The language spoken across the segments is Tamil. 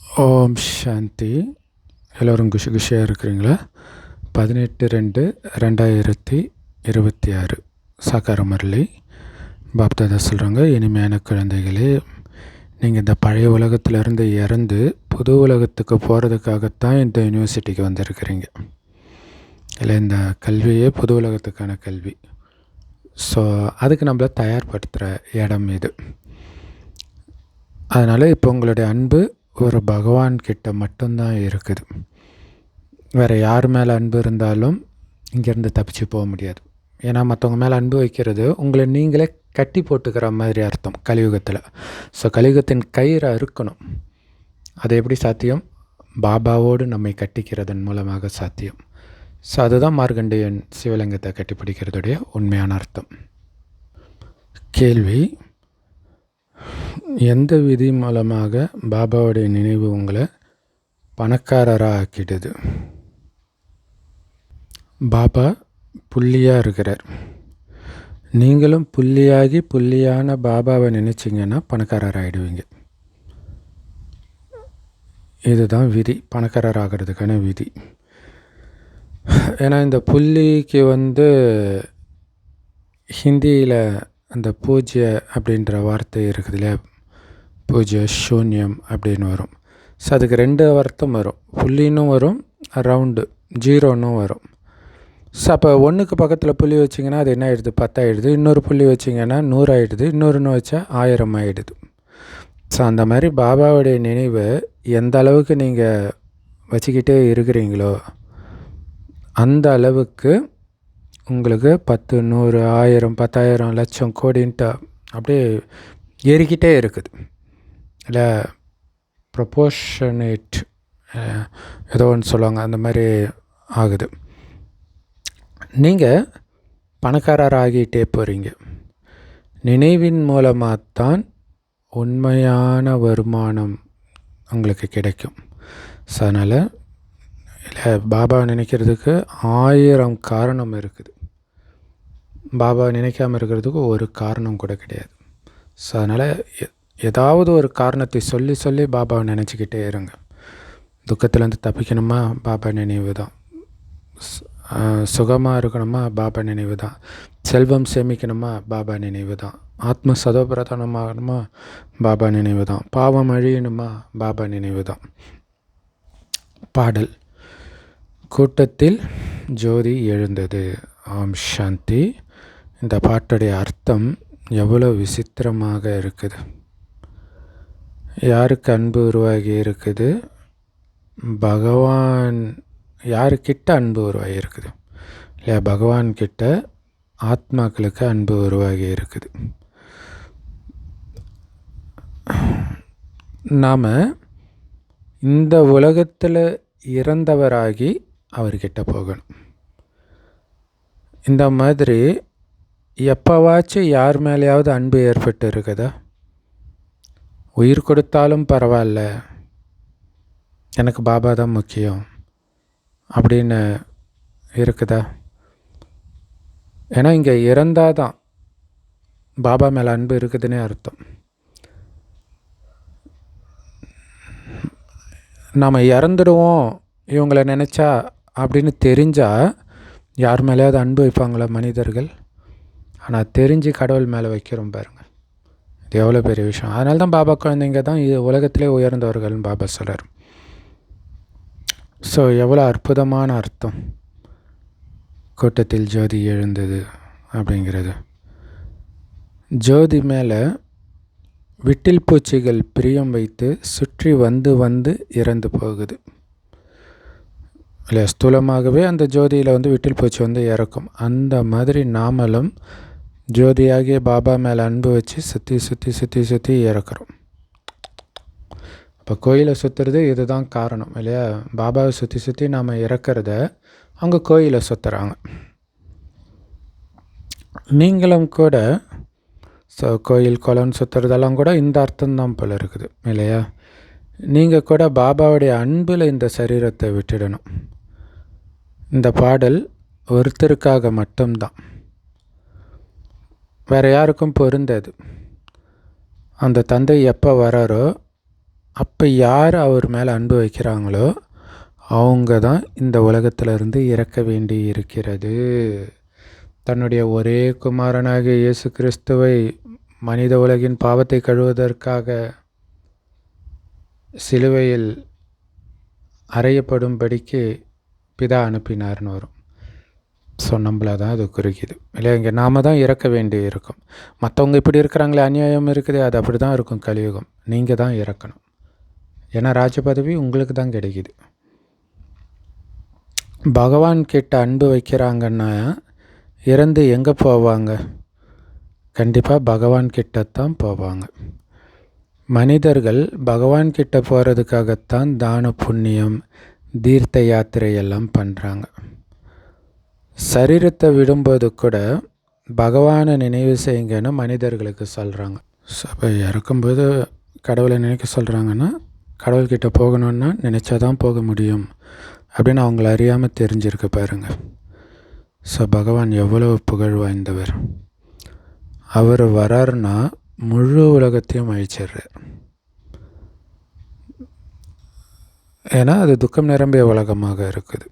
ஓம் சாந்தி. எல்லோரும் குஷியாக இருக்கிறீங்களா? 18/2/2026 சாக்கார முரளி பாப்தாதா சொல்கிறாங்க, இனிமையான குழந்தைகளே, நீங்கள் இந்த பழைய உலகத்திலேருந்து இறந்து புது உலகத்துக்கு போகிறதுக்காகத்தான் இந்த யூனிவர்சிட்டிக்கு வந்திருக்கிறீங்க. இல்லை, இந்த கல்வியே புது உலகத்துக்கான கல்வி. ஸோ அதுக்கு நம்மளை தயார்படுத்துகிற இடம் இது. அதனால் இப்போ உங்களுடைய அன்பு ஒரு பகவான்கிட்ட மட்டும்தான் இருக்குது. வேறு யார் மேலே அன்பு இருந்தாலும் இங்கேருந்து தப்பிச்சு போக முடியாது. ஏன்னா மற்றவங்க மேலே அன்பு வைக்கிறது உங்களை நீங்களே கட்டி போட்டுக்கிற மாதிரி அர்த்தம் கலியுகத்தில். ஸோ கலியுகத்தின் கயிறை அறுக்கணும். அது எப்படி சாத்தியம்? பாபாவோடு நம்மை கட்டிக்கிறதன் மூலமாக சாத்தியம். ஸோ அதுதான் மார்கண்டேயன் சிவலிங்கத்தை கட்டி பிடிக்கிறதுடைய உண்மையான அர்த்தம். கேள்வி: எந்த விதி மூலமாக பாபாவுடைய நினைவு உங்களை பணக்காரராக ஆக்கிடுது? பாபா புள்ளியாக இருக்கிறார். நீங்களும் புள்ளியாகி புள்ளியான பாபாவை நினச்சிங்கன்னா பணக்காரர் ஆகிடுவீங்க. இதுதான் விதி, பணக்காரர் ஆகிறதுக்கான விதி. ஏன்னா இந்த புள்ளிக்கு ஹிந்தியில் அந்த பூஜ்ய அப்படின்ற வார்த்தை இருக்குது இல்லையா? பூஜ்ய சூன்யம் அப்படின்னு வரும். ஸோ அதுக்கு 2 அர்த்தம் வரும். புள்ளின்னும் வரும், ரவுண்டு ஜீரோன்னும் வரும். ஸோ அப்போ 1க்கு பக்கத்தில் புள்ளி வச்சிங்கன்னா அது என்ன ஆகிடுது? 10 ஆகிடுது. இன்னொரு புள்ளி வச்சிங்கன்னா 100 ஆகிடுது. இன்னொன்று வச்சா 1000 ஆகிடுது. ஸோ அந்த மாதிரி பாபாவுடைய நினைவை எந்த அளவுக்கு நீங்கள் வச்சுக்கிட்டே இருக்கிறீங்களோ அந்த அளவுக்கு உங்களுக்கு 10, 100, 1000, 10,000, லட்சம், கோடின்ட்டு அப்படியே ஏறிக்கிட்டே இருக்குது. இல்லை, ப்ரொபோர்ஷனேட் ஏதோ ஒன்று சொல்லுவாங்க, அந்த மாதிரி ஆகுது. நீங்கள் பணக்காரர் ஆகிட்டே போகிறீங்க. நினைவின் மூலமாகத்தான் உண்மையான வருமானம் உங்களுக்கு கிடைக்கும். ஸோ அதனால் இல்லை, பாபா நினைக்கிறதுக்கு 1000 காரணம் இருக்குது. பாபா நினைக்காமல் இருக்கிறதுக்கு ஒரு காரணம் கூட கிடையாது. ஸோ அதனால் ஏதாவது ஒரு காரணத்தை சொல்லி சொல்லி பாபாவை நினச்சிக்கிட்டே இருங்க. துக்கத்துலேருந்து தப்பிக்கணுமா? பாபா நினைவு தான். சுகமாக இருக்கணுமா? பாபா நினைவு தான். செல்வம் சேமிக்கணுமா? பாபா நினைவு தான். ஆத்ம சதோபிரதானமாகணுமா? பாபா நினைவு தான். பாவம் அழியணுமா? பாபா நினைவு தான். பாடல்: கூட்டத்தில் ஜோதி எழுந்தது. ஓம் சாந்தி. இந்த பாட்டுடைய அர்த்தம் எவ்வளோ விசித்திரமாக இருக்குது. யாருக்கு அன்பு உருவாகி இருக்குது? பகவான் யாருக்கிட்ட அன்பு உருவாகி இருக்குது? இல்லையா, பகவான்கிட்ட ஆத்மாக்களுக்கு அன்பு உருவாகி இருக்குது. நாம் இந்த உலகத்தில் இறந்தவராகி அவர்கிட்ட போகணும். இந்த மாதிரி எப்போவாச்சும் யார் மேலேயாவது அன்பு ஏற்பட்டு இருக்குதா? உயிர் கொடுத்தாலும் பரவாயில்ல, எனக்கு பாபா தான் முக்கியம் அப்படின்னு இருக்குதா? ஏன்னா இங்கே இறந்தால் தான் பாபா மேலே அன்பு இருக்குதுன்னே அர்த்தம். நாம் இறந்துடுவோம் இவங்களை நினச்சா அப்படின்னு தெரிஞ்சால் யார் மேலேயாவது அன்பு வைப்பாங்களா மனிதர்கள்? ஆனால் தெரிஞ்சு கடவுள் மேலே வைக்கிறோம் பாருங்கள். இது எவ்வளோ பெரிய விஷயம். அதனால தான் பாபா குழந்தைங்க தான் இது உலகத்திலே உயர்ந்தவர்கள்னு பாபா சொல்கிறார். ஸோ எவ்வளோ அற்புதமான அர்த்தம் கூட்டத்தில் ஜோதி எழுந்தது அப்படிங்கிறது. ஜோதி மேலே விட்டில் பூச்சிகள் பிரியம் வைத்து சுற்றி வந்து வந்து இறந்து போகுது. இல்லை, ஸ்தூலமாகவே அந்த ஜோதியில் விட்டில் பூச்சி இறக்கும். அந்த மாதிரி நாமளும் ஜோதியாகிய பாபா மேலே அன்பு வச்சு சுற்றி சுற்றி சுற்றி சுற்றி இறக்குறோம். இப்போ கோயிலை சுற்றுறது இதுதான் காரணம் இல்லையா? பாபாவை சுற்றி சுற்றி நாம் இறக்கிறத அவங்க கோயிலை சுற்றுறாங்க. நீங்களும் கூட ஸோ கோயில் குளம்னு சுற்றுறதெல்லாம் கூட இந்த அர்த்தம்தான் போல் இருக்குது இல்லையா? நீங்கள் கூட பாபாவுடைய அன்பில் இந்த சரீரத்தை விட்டுடணும். இந்த பாடல் ஒருத்தருக்காக மட்டும்தான், வேறு யாருக்கும் பொருந்தாது. அந்த தந்தை எப்போ வராரோ அப்போ யார் அவர் மேலே அன்பு வைக்கிறாங்களோ அவங்க தான் இந்த உலகத்திலிருந்து இறக்க வேண்டி இருக்கிறது. தன்னுடைய ஒரே குமாரனாகிய இயேசு கிறிஸ்துவை மனித உலகின் பாவத்தை கழுவுவதற்காக சிலுவையில் அறையப்படும்படிக்கு பிதா அனுப்பினார்னு வரும். ஸோ நம்மளை தான் அது குறிக்குது இல்லையா? இங்கே நாம் தான் இறக்க வேண்டி இருக்கும். மற்றவங்க இப்படி இருக்கிறாங்களே, அநியாயம் இருக்குது, அது அப்படி தான் இருக்கும் கலியுகம். நீங்கள் தான் இறக்கணும். ஏன்னா ராஜ பதவி உங்களுக்கு தான் கிடைக்குது. பகவான் கிட்ட அன்பு வைக்கிறாங்கன்னா இறந்து எங்கே போவாங்க? கண்டிப்பாக பகவான் கிட்டத்தான் போவாங்க. மனிதர்கள் பகவான் கிட்ட போகிறதுக்காகத்தான் தான புண்ணியம் தீர்த்த யாத்திரையெல்லாம் பண்ணுறாங்க. சரீரத்தை விடும்போது கூட பகவானை நினைவு செய்யுங்கன்னு மனிதர்களுக்கு சொல்கிறாங்க. ஸோ அப்போ இறக்கும்போது கடவுளை நினைக்க சொல்கிறாங்கன்னா கடவுள்கிட்ட போகணுன்னா நினச்சா தான் போக முடியும் அப்படின்னு அவங்கள அறியாமல் தெரிஞ்சிருக்கு பாருங்கள். ஸோ பகவான் எவ்வளவு புகழ் வாய்ந்தவர். அவர் வராருன்னா முழு உலகத்தையும் அழிச்சிடுறார். ஏன்னா அது துக்கம் நிரம்பிய உலகமாக இருக்குது.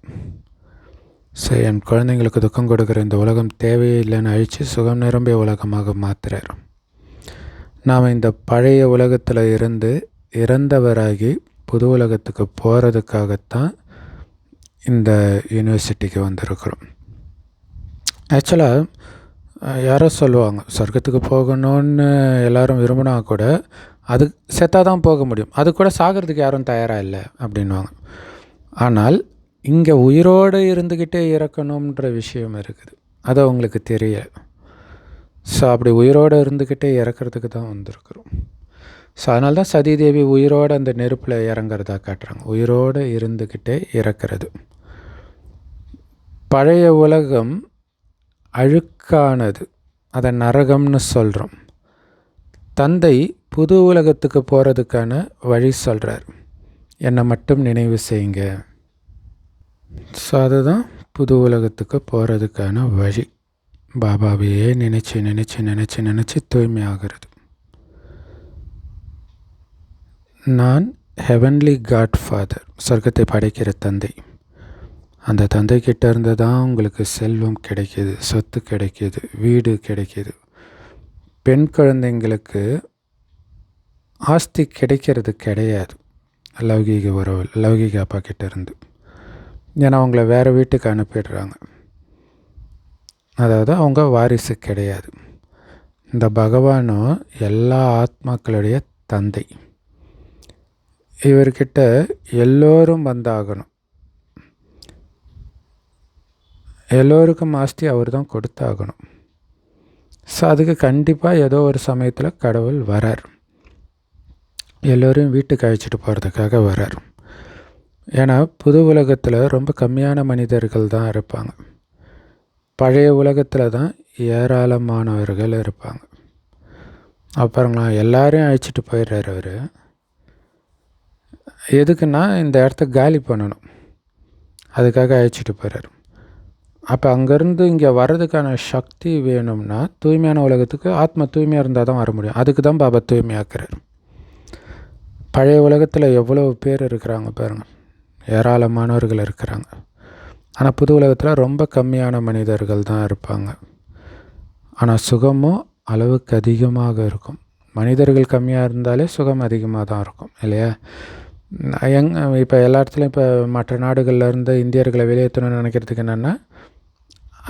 ஸோ என் குழந்தைங்களுக்கு துக்கம் கொடுக்குற இந்த உலகம் தேவையே இல்லைன்னு அழித்து சுகம் நிரம்பிய உலகமாக மாற்றுறார். நாம் இந்த பழைய உலகத்தில் இருந்து இறந்தவராகி புது உலகத்துக்கு போகிறதுக்காகத்தான் இந்த யூனிவர்சிட்டிக்கு வந்திருக்கிறோம். ஆக்சுவலாக யாரோ சொல்லுவாங்க, சொர்க்கத்துக்கு போகணுன்னு எல்லோரும் விரும்பினா கூட அது செத்தாக தான் போக முடியும், அது கூட சாகிறதுக்கு யாரும் தயாராக இல்லை அப்படின்வாங்க. ஆனால் இங்கே உயிரோடு இருந்துக்கிட்டே இறக்கணுன்ற விஷயம் இருக்குது, அது அவங்களுக்கு தெரியல. ஸோ அப்படி உயிரோடு இருந்துக்கிட்டே இறக்கிறதுக்கு தான் வந்திருக்கிறோம். ஸோ அதனால தான் சதிதேவி உயிரோடு அந்த நெருப்பில் இறங்குறதா காட்டுறாங்க. உயிரோடு இருந்துக்கிட்டே இறக்கிறது. பழைய உலகம் அழுக்கானது, அதை நரகம்னு சொல்கிறோம். தந்தை புது உலகத்துக்கு போகிறதுக்கான வழி சொல்கிறார். என்னை மட்டும் நினைவு செய்யுங்க. ஸோ அதுதான் புது உலகத்துக்கு போகிறதுக்கான வழி. பாபாவையே நினச்சி நினச்சி நினச்சி நினச்சி தூய்மையாகிறது. நான் ஹெவன்லி காட் ஃபாதர், சொர்க்கத்தை படைக்கிற தந்தை. அந்த தந்தைக்கிட்ட இருந்து தான் உங்களுக்கு செல்வம் கிடைக்கிது, சொத்து கிடைக்கிது, வீடு கிடைக்கிது. பெண் குழந்தைங்களுக்கு ஆஸ்தி கிடைக்கிறது கிடையாது லௌகீக உறவு, லௌகீக அப்பா கிட்ட இருந்து. ஏன்னா அவங்கள வேறு வீட்டுக்கு அனுப்பிடுறாங்க. அதாவது அவங்க வாரிசு கிடையாது. இந்த பகவானும் எல்லா ஆத்மாக்களுடைய தந்தை. இவர்கிட்ட எல்லோரும் வந்தாகணும். எல்லோருக்கும் ஆஸ்தி அவர் தான் கொடுத்தாகணும். ஸோ அதுக்கு கண்டிப்பாக ஏதோ ஒரு சமயத்தில் கடவுள் வரார். எல்லோரும் வீட்டுக்கு அழைச்சிட்டு போகிறதுக்காக வரார். ஏன்னா புது உலகத்தில் ரொம்ப கம்மியான மனிதர்கள் தான் இருப்பாங்க. பழைய உலகத்தில் தான் ஏராளமானவர்கள் இருப்பாங்க. அப்புறங்களா எல்லாரையும் அழைச்சிட்டு போயிடுறார் அவர். எதுக்குன்னா இந்த இடத்த காலி பண்ணணும், அதுக்காக அழைச்சிட்டு போயிடுறார். அப்போ அங்கேருந்து இங்கே வர்றதுக்கான சக்தி வேணும்னா தூய்மையான உலகத்துக்கு ஆத்மா தூய்மையாக இருந்தால் தான் வர முடியும். அதுக்கு தான் பாபா தூய்மையாக்குறார். பழைய உலகத்தில் எவ்வளோ பேர் இருக்கிறாங்க பாருங்கள், ஏராளமானவர்கள் இருக்கிறாங்க. ஆனால் புது உலகத்தில் ரொம்ப கம்மியான மனிதர்கள் தான் இருப்பாங்க. ஆனால் சுகமும் அளவுக்கு அதிகமாக இருக்கும். மனிதர்கள் கம்மியாக இருந்தாலே சுகம் அதிகமாக தான் இருக்கும் இல்லையா? இப்போ எல்லா இடத்துலையும் இப்போ மற்ற நாடுகள்லேருந்து இந்தியர்களை வெளியேற்றணும்னு நினைக்கிறதுக்கு என்னென்னா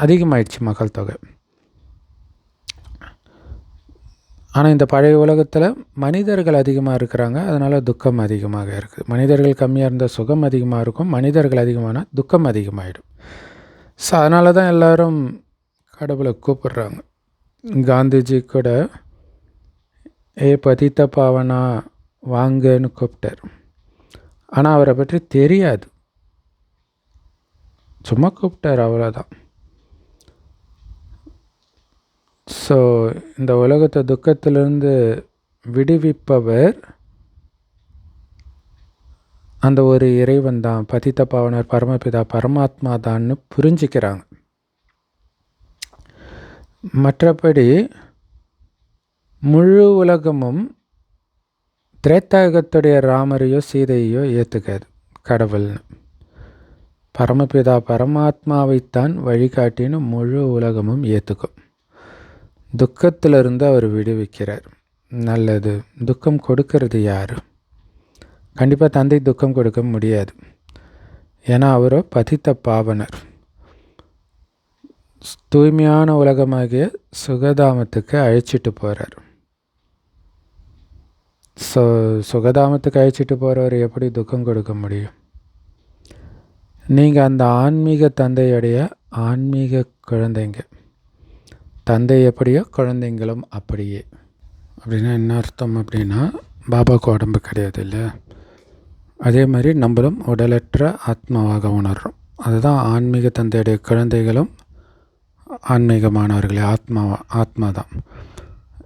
அதிகமாகிடுச்சு மக்கள் தொகை. ஆனால் இந்த பழைய உலகத்தில் மனிதர்கள் அதிகமாக இருக்கிறாங்க, அதனால் துக்கம் அதிகமாக இருக்குது. மனிதர்கள் கம்மியாக இருந்தால் சுகம் அதிகமாக இருக்கும், மனிதர்கள் அதிகமானால் துக்கம் அதிகமாகிடும். ஸோ அதனால தான் எல்லோரும் கடவுளை கூப்பிடுறாங்க. காந்திஜி கூட பதித்த பாவனா வாங்கன்னு கூப்பிட்டார். ஆனால் அவரை பற்றி தெரியாது, சும்மா கூப்பிட்டார், அவ்வளோதான். ஸோ இந்த உலகத்தை துக்கத்திலிருந்து விடுவிப்பவர் அந்த ஒரு இறைவன் தான், பதித்த பாவனர் பரமபிதா பரமாத்மா தான்னு புரிஞ்சிக்கிறாங்க. மற்றபடி முழு உலகமும் திரேத்தாயுகத்துடைய ராமரையோ சீதையோ ஏற்றுக்காது கடவுள்னு. பரமபிதா பரமாத்மாவைத்தான் வழிகாட்டின்னு முழு உலகமும் ஏற்றுக்கும். துக்கத்திலிருந்து அவர் விடுவிக்கிறார். நல்லது. துக்கம் கொடுக்கறது யார்? கண்டிப்பாக தந்தை துக்கம் கொடுக்க முடியாது. ஏன்னா அவரோ பதித்த பாவனர். தூய்மையான உலகமாகிய சுகதாமத்துக்கு அழைச்சிட்டு போகிறார். சுகதாமத்துக்கு அழைச்சிட்டு போகிறவர் எப்படி துக்கம் கொடுக்க முடியும்? நீங்கள் அந்த ஆன்மீக தந்தையுடைய ஆன்மீக குழந்தைங்க. தந்தை எப்படியோ குழந்தைங்களும் அப்படியே. அப்படின்னா என்ன அர்த்தம்? அப்படின்னா பாபாவுக்கு உடம்பு கிடையாது இல்லை, அதே மாதிரி நம்மளும் உடலற்ற ஆத்மாவாக உணர்கிறோம். அதுதான் ஆன்மீக தந்தையுடைய குழந்தைகளும் ஆன்மீகமானவர்களே, ஆத்மா தான்.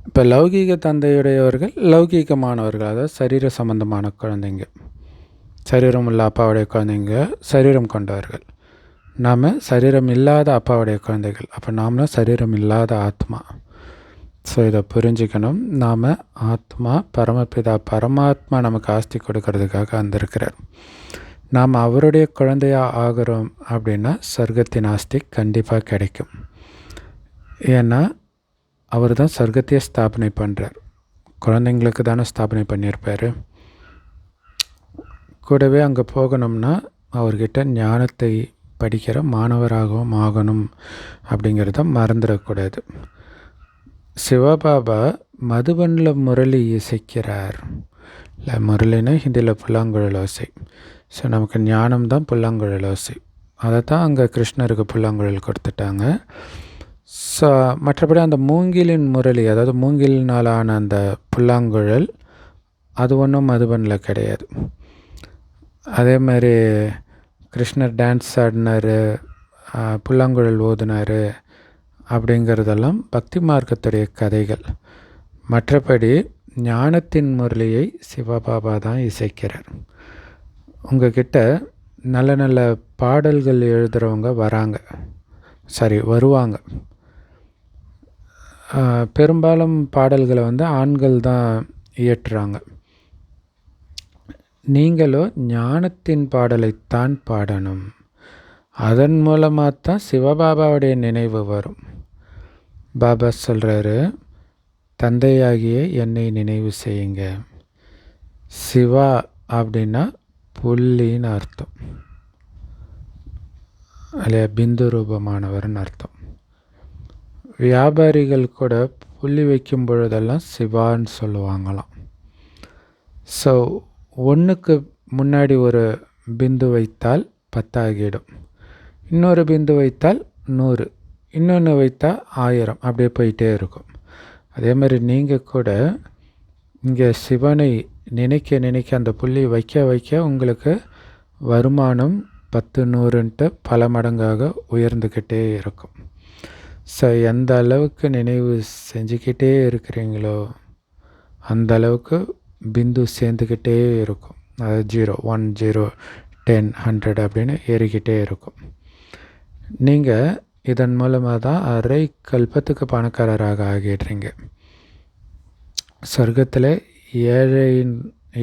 இப்போ லௌகீக தந்தையுடையவர்கள் லௌகீகமானவர்கள், அதாவது சரீர சம்பந்தமான குழந்தைங்க. சரீரம் உள்ள அப்பாவுடைய குழந்தைங்க சரீரம் கொண்டவர்கள். நாம் சரீரம் இல்லாத அப்பாவுடைய குழந்தைகள். அப்போ நாமளும் சரீரம் இல்லாத ஆத்மா. ஸோ இதை புரிஞ்சுக்கணும். நாம் ஆத்மா, பரமபிதா பரமாத்மா நமக்கு ஆஸ்தி கொடுக்கறதுக்காக வந்திருக்கிறார். நாம் அவருடைய குழந்தையாக ஆகிறோம் அப்படின்னா சொர்க்கத்தின் ஆஸ்தி கண்டிப்பாக கிடைக்கும். ஏன்னா அவர் தான் சொர்க்கத்தையே ஸ்தாபனை பண்ணுறார். குழந்தைங்களுக்கு தானே ஸ்தாபனை பண்ணியிருப்பார். கூடவே அங்கே போகணும்னா அவர்கிட்ட ஞானத்தை படிக்கிற மாணவராகவும் ஆகணும் அப்படிங்கிறத மறந்துடக்கூடாது. சிவபாபா மதுபனில் முரளி இசைக்கிறார். இல்லை, முரளினா ஹிந்தியில் புல்லாங்குழல் ஓசை. ஸோ நமக்கு ஞானம் தான் புல்லாங்குழல் ஓசை. அதை தான் அங்கே கிருஷ்ணருக்கு புல்லாங்குழல் கொடுத்துட்டாங்க. ஸோ மற்றபடி அந்த மூங்கிலின் முரளி, அதாவது மூங்கிலினாலான அந்த புல்லாங்குழல், அது ஒன்றும் மதுபனில் கிடையாது. அதே மாதிரி கிருஷ்ணர் டான்ஸ் ஆடினார், புல்லாங்குழல் ஓதுனார் அப்படிங்கிறதெல்லாம் பக்தி மார்க்கத்துடைய கதைகள். மற்றபடி ஞானத்தின் முரளியை சிவபாபா தான் இசைக்கிறார். உங்ககிட்ட நல்ல நல்ல பாடல்கள் எழுதுகிறவங்க வருவாங்க. பெரும்பாலும் பாடல்களை ஆண்கள் தான் இயற்றுறாங்க. நீங்களோ ஞானத்தின் பாடலைத்தான் பாடணும். அதன் மூலமாக தான் சிவபாபாவுடைய நினைவு வரும். பாபா சொல்கிறாரு, தந்தையாகிய என்னை நினைவு செய்யுங்க. சிவா அப்படின்னா புள்ளின்னு அர்த்தம், இல்லையா? பிந்து ரூபமானவர்னு அர்த்தம். வியாபாரிகள் கூட புள்ளி வைக்கும் பொழுதெல்லாம் சிவான்னு சொல்லுவாங்களாம். ஸோ ஒன்றுக்கு முன்னாடி ஒரு பிந்து வைத்தால் 10 ஆகிடும், இன்னொரு பிந்து வைத்தால் 100, இன்னொன்று வைத்தால் 1000, அப்படியே போயிட்டே இருக்கும். அதே மாதிரி நீங்கள் கூட இங்கே சிவனை நினைக்க நினைக்க அந்த புள்ளி வைக்க வைக்க உங்களுக்கு வருமானம் 10, 100ன்ட்டு பல மடங்காக உயர்ந்துக்கிட்டே இருக்கும். ஸோ எந்த அளவுக்கு நினைவு செஞ்சுக்கிட்டே இருக்கிறீங்களோ அந்த அளவுக்கு பிந்து சேர்ந்துக்கிட்டே இருக்கும். அதாவது 0, 1, 0, 10, 100 அப்படின்னு ஏறிக்கிட்டே இருக்கும். நீங்கள் இதன் மூலமாக தான் அரை கல்பத்துக்கு பணக்காரராக ஆகிடுறீங்க. சொர்க்கத்தில்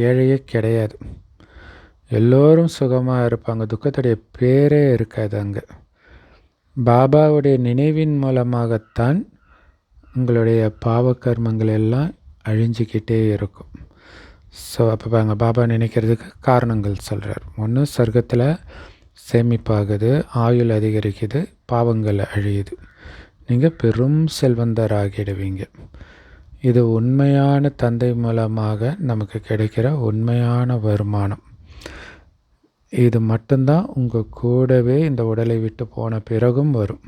ஏழையே கிடையாது. எல்லோரும் சுகமாக இருப்பாங்க. துக்கத்துடைய பேரே இருக்காது அங்கே. பாபாவுடைய நினைவின் மூலமாகத்தான் உங்களுடைய பாவக்கர்மங்கள் எல்லாம் அழிஞ்சிக்கிட்டே இருக்கும். ஸோ அப்போ பாபா நினைக்கிறதுக்கு காரணங்கள் சொல்கிறார். ஒன்று, சொர்க்கத்தில் சேமிப்பாகுது, ஆயுள் அதிகரிக்குது, பாவங்கள் அழியுது, நீங்கள் பெரும் செல்வந்தராகிடுவீங்க. இது உண்மையான தந்தை மூலமாக நமக்கு கிடைக்கிற உண்மையான வருமானம். இது மட்டும்தான் உங்கள் கூடவே இந்த உடலை விட்டு போன பிறகும் வரும்.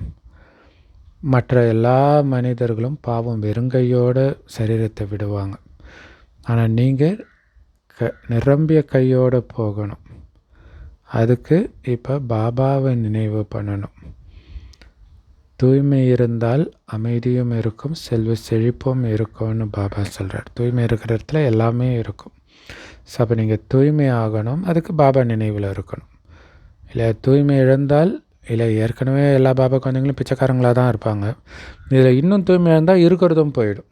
மற்ற எல்லா மனிதர்களும் பாவம் வெறுங்கையோடு சரீரத்தை விடுவாங்க. ஆனால் நீங்கள் நிரம்பிய கையோடு போகணும். அதுக்கு இப்போ பாபாவை நினைவு பண்ணணும். தூய்மை இருந்தால் அமைதியும் இருக்கும், செல்வ செழிப்பும் இருக்கும்னு பாபா சொல்கிறார். தூய்மை இருக்கிற இடத்துல எல்லாமே இருக்கும். ஸோ அப்போ நீங்கள் தூய்மை ஆகணும், அதுக்கு பாபா நினைவில் இருக்கணும். இல்லை தூய்மை இழந்தால், இல்லை ஏற்கனவே எல்லா பாபா குழந்தைங்களும் பிச்சைக்காரங்களாக தான் இருப்பாங்க. இதில் இன்னும் தூய்மை இழந்தால் இருக்கிறதும் போயிடும்.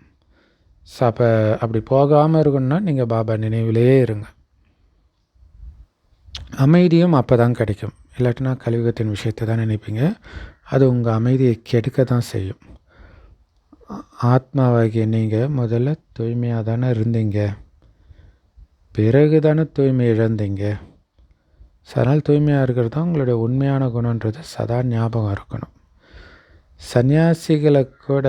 ஸோ அப்போ அப்படி போகாமல் இருக்கணும்னா நீங்கள் பாபா நினைவிலேயே இருங்க. அமைதியும் அப்போ தான் கிடைக்கும். இல்லாட்டினா கலியுகத்தின் விஷயத்தை தான் நினைப்பீங்க. அது உங்கள் அமைதியை கெடுக்க தான் செய்யும். ஆத்மாவாகிய நீங்கள் முதல்ல தூய்மையாக தானே இருந்தீங்க, பிறகு தானே தூய்மை இழந்தீங்க. அதனால் தூய்மையாக இருக்கிறது தான் உங்களுடைய உண்மையான குணன்றது சதா ஞாபகம் இருக்கணும். சன்னியாசிகளை கூட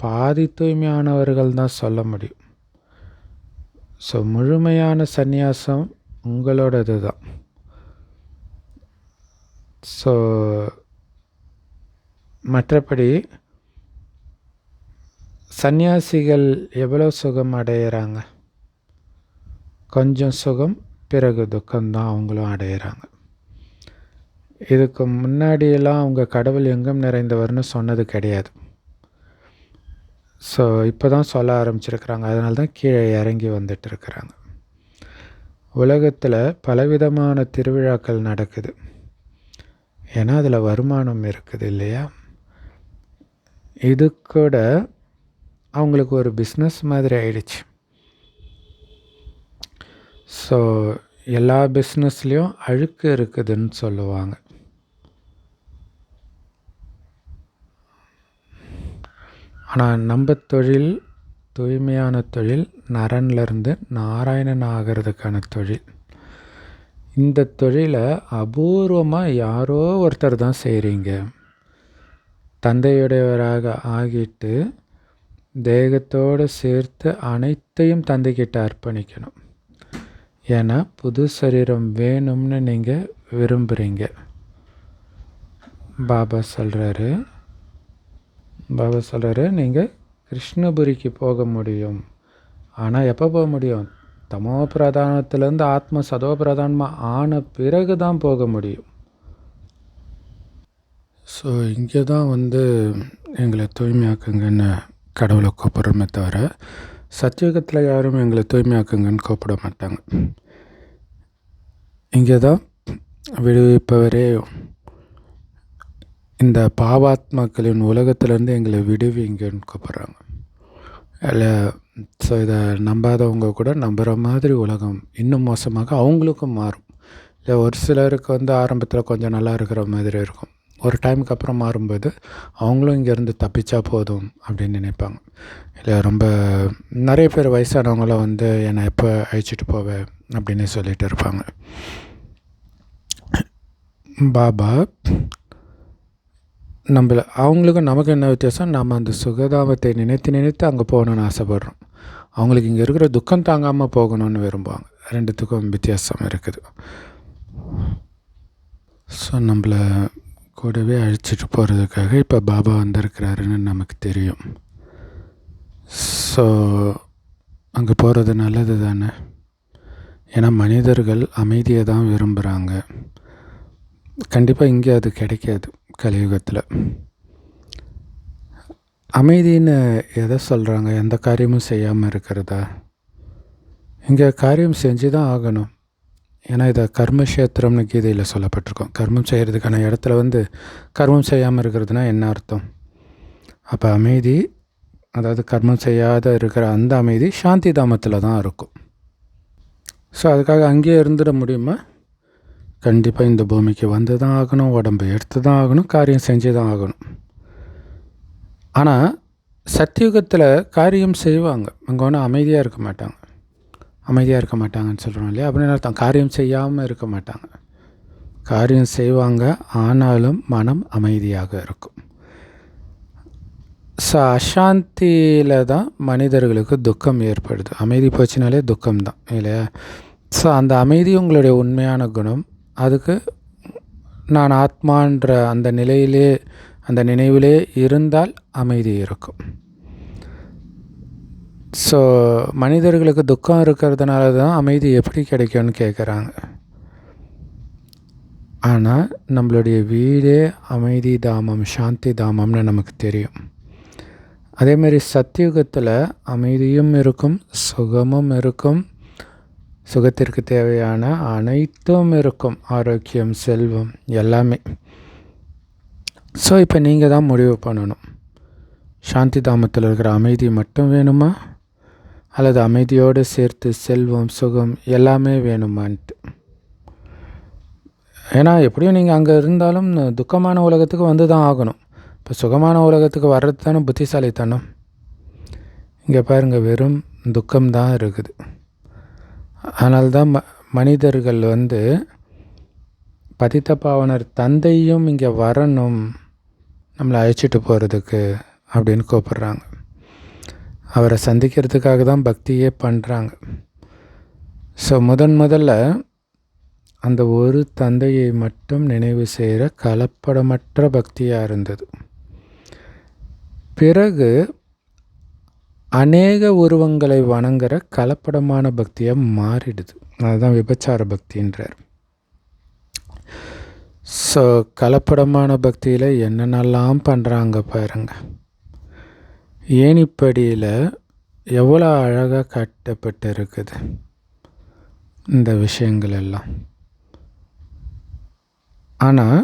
பாதி தூய்மையானவர்கள் தான் சொல்ல முடியும். ஸோ முழுமையான சந்நியாசம் உங்களோடது தான். ஸோ மற்றபடி சந்நியாசிகள் எவ்வளோ சுகம் அடையிறாங்க? கொஞ்சம் சுகம், பிறகு துக்கம்தான் அவங்களும் அடையிறாங்க. இதுக்கு முன்னாடியெல்லாம் அவங்க கடவுள் எங்கும் நிறைந்தவர்னு சொன்னது கிடையாது. ஸோ இப்போ தான் சொல்ல ஆரம்பிச்சிருக்கிறாங்க. அதனால தான் கீழே இறங்கி வந்துட்டு இருக்கிறாங்க. உலகத்தில் பலவிதமான திருவிழாக்கள் நடக்குது. ஏன்னா அதில் வருமானம் இருக்குது இல்லையா? இது கூட அவங்களுக்கு ஒரு பிஸ்னஸ் மாதிரி ஆயிடுச்சு. ஸோ எல்லா பிஸ்னஸ்லேயும் அழுக்கு இருக்குதுன்னு சொல்லுவாங்க. ஆனால் நம்ம தொழில் தூய்மையான தொழில், நரன்லேருந்து நாராயணன் ஆகிறதுக்கான தொழில். இந்த தொழிலை அபூர்வமாக யாரோ ஒருத்தர் தான் செய்கிறீங்க. தந்தையுடையவராக ஆகிட்டு தேகத்தோடு சேர்த்து அனைத்தையும் தந்தைக்கிட்ட அர்ப்பணிக்கணும். ஏன்னா புது சரீரம் வேணும்னு நீங்கள் விரும்புகிறீங்க. பாபா சொல்கிறாரு நீங்கள் கிருஷ்ணபுரிக்கு போக முடியும். ஆனால் எப்போ போக முடியும்? தமோ பிரதானத்திலேருந்து ஆத்ம சதோ பிரதானமாக ஆன பிறகு தான் போக முடியும். ஸோ இங்கே தான் எங்களை தூய்மையாக்குங்கன்னு கடவுளை கூப்பிட்றோமே தவிர, சத்தியுகத்தில் யாரும் எங்களை தூய்மையாக்குங்கன்னு கூப்பிட மாட்டாங்க. இங்கே தான் விடுவிப்பவரே இந்த பாவாத்மாக்களின் உலகத்திலேருந்து எங்களை விடுவிங்கன்னு கூப்பிட்றாங்க. இல்லை, ஸோ இதை நம்பாதவங்க கூட நம்புகிற மாதிரி உலகம் இன்னும் மோசமாக அவங்களுக்கும் மாறும். இல்லை, ஒரு சிலருக்கு ஆரம்பத்தில் கொஞ்சம் நல்லா இருக்கிற மாதிரி இருக்கும். ஒரு டைமுக்கு அப்புறம் மாறும்போது அவங்களும் இங்கேருந்து தப்பிச்சா போதும் அப்படின்னு நினைப்பாங்க. இல்லை, ரொம்ப நிறைய பேர் வயசானவங்களாம் என்னை எப்போ அழைச்சிட்டு போவேன் அப்படின்னு சொல்லிட்டு இருப்பாங்க. பாபா அவங்களுக்கும் நமக்கு என்ன வித்தியாசம்? நம்ம அந்த சுகதாமத்தை நினைத்து அங்கே போகணுன்னு ஆசைப்படுறோம். அவங்களுக்கு இங்கே இருக்கிற துக்கம் தாங்காமல் போகணும்னு விரும்புவாங்க. ரெண்டுத்துக்கும் வித்தியாசம் இருக்குது. ஸோ நம்மளை கூடவே அழைச்சிட்டு போகிறதுக்காக இப்போ பாபா வந்திருக்கிறாருன்னு நமக்கு தெரியும். ஸோ அங்கே போகிறது நல்லது தானே? ஏன்னா மனிதர்கள் அமைதியை தான் விரும்புகிறாங்க. கண்டிப்பாக இங்கே அது கிடைக்காது. கலியுகத்தில் அமைதின்னு எதை சொல்கிறாங்க? எந்த காரியமும் செய்யாமல் இருக்கிறதா? இங்கே காரியம் செஞ்சு தான் ஆகணும். ஏன்னா இதை கர்மக்ஷேத்திரம்னு கீதையில் சொல்லப்பட்டிருக்கோம். கர்மம் செய்கிறதுக்கான இடத்துல கர்மம் செய்யாமல் இருக்கிறதுனா என்ன அர்த்தம்? அப்போ அமைதி, அதாவது கர்மம் செய்யாத இருக்கிற அந்த அமைதி சாந்தி தாமத்தில் தான் இருக்கும். ஸோ அதுக்காக அங்கேயே இருந்துட முடியுமா? கண்டிப்பாக இந்த பூமிக்கு வந்து தான் ஆகணும், உடம்பு எடுத்து தான் ஆகணும், காரியம் செஞ்சு தான் ஆகணும். ஆனால் சத்தியுகத்தில் காரியம் செய்வாங்க. அங்கே ஒன்றும் அமைதியாக இருக்க மாட்டாங்க. அமைதியாக இருக்க மாட்டாங்கன்னு சொல்கிறோம் இல்லையா? அப்படின்னு அர்த்தம் காரியம் செய்யாமல் இருக்க மாட்டாங்க. காரியம் செய்வாங்க, ஆனாலும் மனம் அமைதியாக இருக்கும். ஸோ அசாந்தியில் தான் மனிதர்களுக்கு துக்கம் ஏற்படுது. அமைதி போச்சுனாலே துக்கம்தான் இல்லையா? ஸோ அந்த அமைதி உங்களுடைய உண்மையான குணம். அதுக்கு நான் ஆத்மான்ற அந்த நிலையிலே, அந்த நினைவிலே இருந்தால் அமைதி இருக்கும். ஸோ மனிதர்களுக்கு துக்கம் இருக்கிறதுனால தான் அமைதி எப்படி கிடைக்கும்னு கேட்குறாங்க. ஆனால் நம்மளுடைய வீடே அமைதி தாமம், சாந்தி தாமம்னு நமக்கு தெரியும். அதேமாரி சத்தியுகத்தில் அமைதியும் இருக்கும், சுகமும் இருக்கும், சுகத்திற்கு தேவையான அனைத்தும் இருக்கும், ஆரோக்கியம், செல்வம் எல்லாமே. ஸோ இப்போ நீங்கள் தான் முடிவு பண்ணணும். சாந்தி தாமத்தில் இருக்கிற அமைதி மட்டும் வேணுமா, அல்லது அமைதியோடு சேர்த்து செல்வம், சுகம் எல்லாமே வேணுமான்ட்டு. ஏன்னா எப்படியும் நீங்கள் அங்கே இருந்தாலும் துக்கமான உலகத்துக்கு வந்து தான் ஆகணும். இப்போ சுகமான உலகத்துக்கு வர்றது தானே புத்திசாலித்தனம். இங்கே பாருங்கள், வெறும் துக்கம்தான் இருக்குது. அதனால்தான் மனிதர்கள் பதித்த பாவனர் தந்தையும் இங்கே வரணும் நம்மளை அழைச்சிட்டு போகிறதுக்கு அப்படின்னு கூப்பிட்றாங்க. அவரை சந்திக்கிறதுக்காக தான் பக்தியே பண்ணுறாங்க. ஸோ முதல்ல அந்த ஒரு தந்தையை மட்டும் நினைவு செய்கிற கலப்படமற்ற பக்தியாக இருந்தது. பிறகு அநேக உருவங்களை வணங்குற கலப்படமான பக்தியாக மாறிடுது. அதுதான் விபச்சார பக்தின்றார். ஸோ கலப்படமான பக்தியில் என்னென்னலாம் பண்ணுறாங்க பாருங்க. ஏணிப்படியில் எவ்வளோ அழகாக கட்டப்பட்டு இருக்குது இந்த விஷயங்கள் எல்லாம். ஆனால்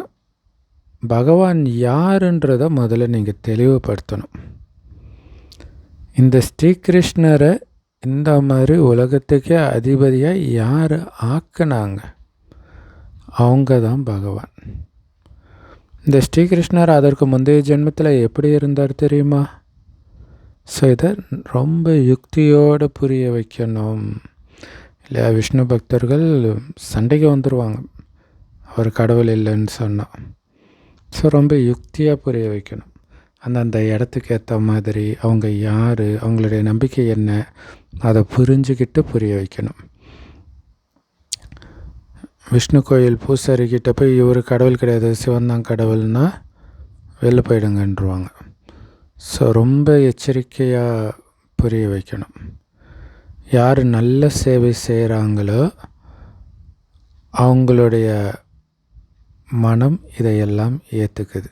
பகவான் யாருன்றதை முதல்ல நீங்கள் தெளிவுபடுத்தணும். இந்த ஸ்ரீகிருஷ்ணரை இந்த மாதிரி உலகத்துக்கே அதிபதியாக யார் ஆக்குனாங்க? அவங்க தான் பகவான். இந்த ஸ்ரீகிருஷ்ணர் அதற்கு முந்தைய ஜென்மத்தில் எப்படி இருந்தார் தெரியுமா? ஸோ இதை ரொம்ப யுக்தியோடு புரிய வைக்கணும். இல்லையா? விஷ்ணு பக்தர்கள் சண்டைக்கு வந்துடுவாங்க அவர் கடவுள் இல்லைன்னு சொன்னால். ஸோ ரொம்ப யுக்தியாக புரிய வைக்கணும். அந்தந்த இடத்துக்கு ஏற்ற மாதிரி அவங்க யார், அவங்களுடைய நம்பிக்கை என்ன, அதை புரிஞ்சுக்கிட்டு புரிய வைக்கணும். விஷ்ணு கோயில் பூசாரிக்கிட்ட போய் இவர் கடவுள் கிடையாது, சிவன் தான் கடவுள்னா வெளில போயிடுங்கன்றுவாங்க. ஸோ ரொம்ப எச்சரிக்கையாக புரிய வைக்கணும். யார் நல்ல சேவை செய்கிறாங்களோ அவங்களுடைய மனம் இதையெல்லாம் ஏற்றுக்குது.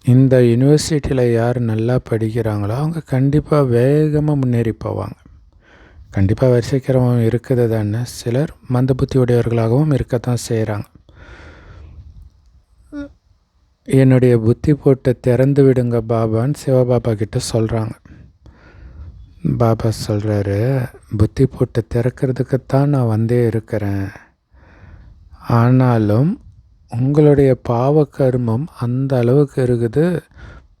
இந்த யூனிவர்சிட்டியில் யார் நல்லா படிக்கிறாங்களோ அவங்க கண்டிப்பாக வேகமாக முன்னேறி போவாங்க. கண்டிப்பாக வரிசைக்கிறவங்க இருக்குது தானே. சிலர் மந்த புத்தி உடையவர்களாகவும் இருக்கத்தான் செய்கிறாங்க. என்னுடைய புத்தி போட்டு திறந்து விடுங்க பாபான்னு சிவபாபா கிட்ட சொல்கிறாங்க. பாபா சொல்கிறாரு, புத்தி போட்டு திறக்கிறதுக்குத்தான் நான் வந்தே இருக்கிறேன். ஆனாலும் உங்களுடைய பாவ கர்மம் அந்த அளவுக்கு இருக்குது,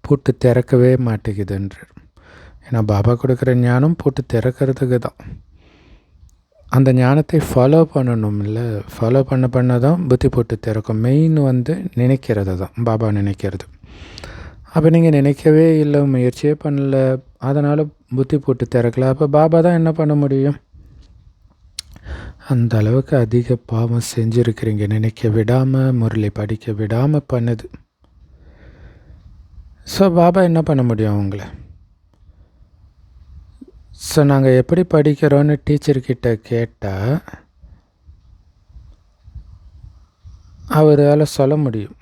பூட்டு திறக்கவே மாட்டேங்குதுன்றார். ஏன்னா பாபா கொடுக்குற ஞானம் பூட்டு திறக்கிறதுக்கு தான். அந்த ஞானத்தை ஃபாலோ பண்ணணும். இல்லை, ஃபாலோ பண்ண தான் புத்தி போட்டு திறக்கும். மெயின் நினைக்கிறது தான், பாபா நினைக்கிறது. அப்போ நீங்கள் நினைக்கவே இல்லை, முயற்சியே பண்ணல, அதனால் புத்தி போட்டு திறக்கல. அப்போ பாபா தான் என்ன பண்ண முடியும்? அந்த அளவுக்கு அதிக பாவம் செஞ்சுருக்கிறீங்க. நினைக்க விடாமல், முரளி படிக்க விடாமல் பண்ணுது. ஸோ பாபா என்ன பண்ண முடியும் அவங்கள? ஸோ நாங்கள் எப்படி படிக்கிறோன்னு டீச்சர்கிட்ட கேட்டால் அவரால் சொல்ல முடியும்.